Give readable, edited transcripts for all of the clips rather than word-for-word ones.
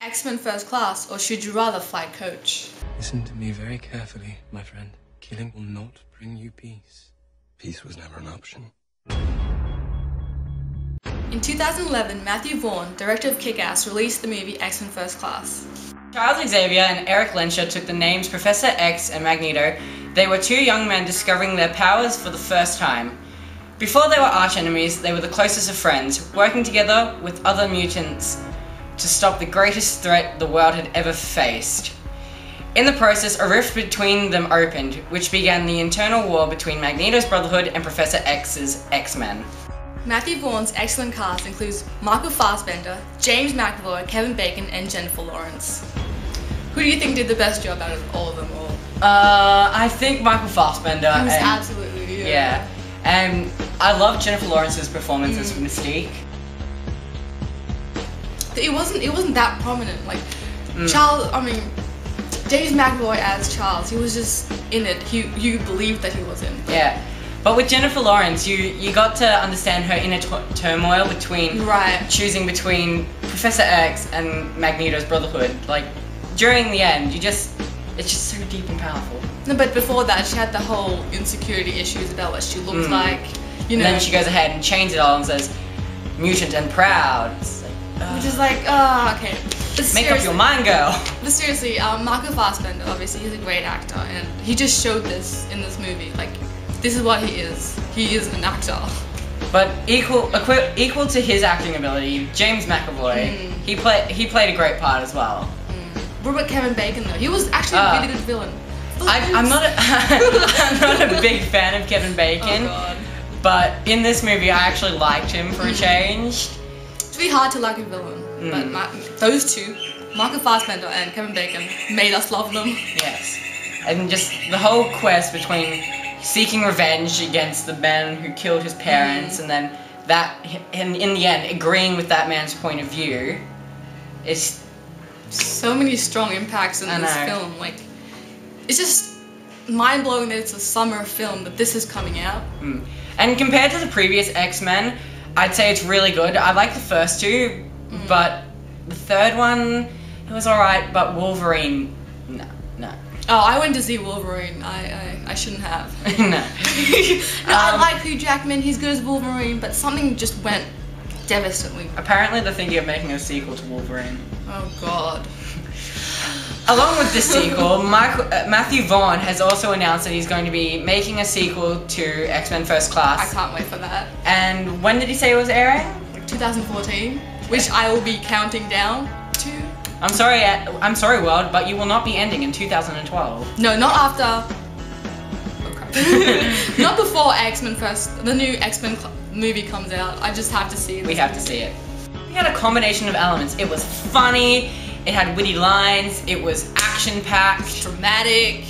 X-Men First Class, or should you rather fight Coach? Listen to me very carefully, my friend. Killing will not bring you peace. Peace was never an option. In 2011, Matthew Vaughn, director of Kick-Ass, released the movie X-Men First Class. Charles Xavier and Eric Lensher took the names Professor X and Magneto. They were two young men discovering their powers for the first time. Before they were arch-enemies, they were the closest of friends, working together with other mutants to stop the greatest threat the world had ever faced. In the process, a rift between them opened, which began the internal war between Magneto's Brotherhood and Professor X's X-Men. Matthew Vaughn's excellent cast includes Michael Fassbender, James McAvoy, Kevin Bacon, and Jennifer Lawrence. Who do you think did the best job out of all of them all? I think Michael Fassbender. He was absolutely, yeah. And I love Jennifer Lawrence's performance as Mystique. It wasn't that prominent. Like James McAvoy as Charles, he was just in it. You believed that he was in. Yeah. But with Jennifer Lawrence, you got to understand her inner turmoil between choosing between Professor X and Magneto's Brotherhood. Like during the end, it's just so deep and powerful. No, but before that, she had the whole insecurity issues about what she looked like. You know. And then she goes ahead and changes it all and says, "Mutant and proud." It's like, which is like, okay. But make up your mind, girl. But seriously, Michael Fassbender, obviously, he's a great actor, and he just showed this in this movie. Like, this is what he is. He is an actor. But equal to his acting ability, James McAvoy, he played a great part as well. What about Kevin Bacon though? He was actually a really good villain. I'm not a big fan of Kevin Bacon. Oh God. But in this movie, I actually liked him for a change. It's really hard to like a villain, but those two, Michael Fassbender and Kevin Bacon, made us love them. Yes, and just the whole quest between seeking revenge against the man who killed his parents, and then in the end, agreeing with that man's point of view, is so many strong impacts in this film. Like, it's just mind-blowing that it's a summer film that this is coming out. And compared to the previous X-Men, I'd say it's really good. I like the first two, but the third one, it was alright, but Wolverine, no. Oh, I went to see Wolverine. I shouldn't have. No. I like Hugh Jackman, he's good as Wolverine, but something just went devastatingly. Apparently they're thinking of making a sequel to Wolverine. Oh God. Along with this sequel, Matthew Vaughn has also announced that he's going to be making a sequel to X-Men First Class. I can't wait for that. And when did he say it was airing? Like 2014, which I will be counting down to. I'm sorry world, but you will not be ending in 2012. No, not after. Oh crap. Not before the new X-Men movie comes out. I just have to see it. We have to see it. We had a combination of elements. It was funny. It had witty lines, it was action-packed, dramatic.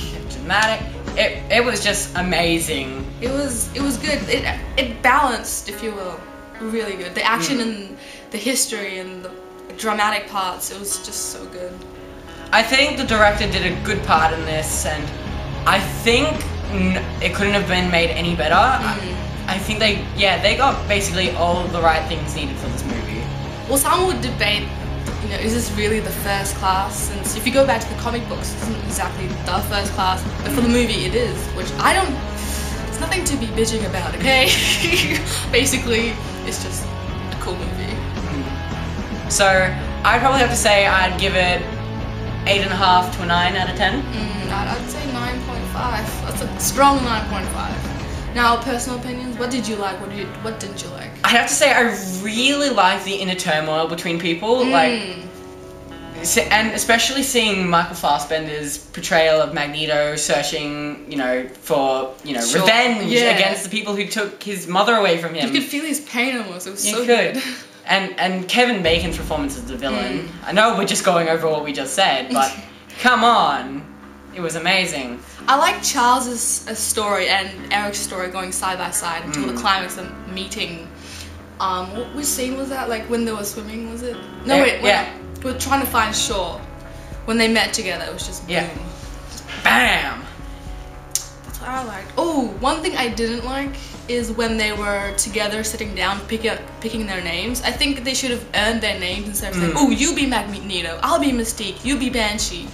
It was just amazing. It was good. It balanced, if you will, really good. The action and the history and the dramatic parts, it was just so good. I think the director did a good part in this, and I think it couldn't have been made any better. I think they got basically all the right things needed for this movie. Well, some would debate, is this really the First Class? Since if you go back to the comic books, it isn't exactly the First Class, but for the movie it is, which it's nothing to be bitching about, okay? Basically, it's just a cool movie. So, I'd probably have to say I'd give it 8.5 to a 9 out of 10. I'd say 9.5. That's a strong 9.5. Now, personal opinions, what did you like? What didn't you like? I have to say I really like the inner turmoil between people, and especially seeing Michael Fassbender's portrayal of Magneto searching, for, revenge against the people who took his mother away from him. You could feel his pain almost. It was so good. good. And Kevin Bacon's performance as the villain. I know we're just going over what we just said, but come on. It was amazing. I like Charles's story and Eric's story going side by side until the climax of meeting. Which scene was that? Like when they were swimming, was it? No, wait. We were trying to find shore. When they met together, it was just boom. Bam! That's I liked. Oh, one thing I didn't like is when they were together sitting down picking their names. I think they should have earned their names instead of saying, oh, you be Magneto, I'll be Mystique, you be Banshee.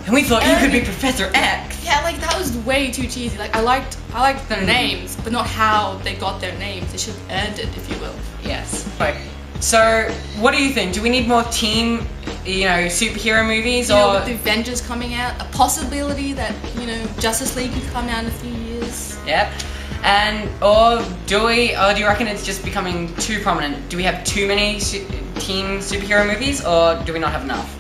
And we thought you could be Professor X. Yeah, like that was way too cheesy. Like I liked their names, but not how they got their names. They should have earned it, if you will. Yes. Right. So, what do you think? Do we need more team, superhero movies, You know, or with the Avengers coming out, a possibility that Justice League could come out in a few years. Yep. And or do you reckon it's just becoming too prominent? Do we have too many team superhero movies, or do we not have enough?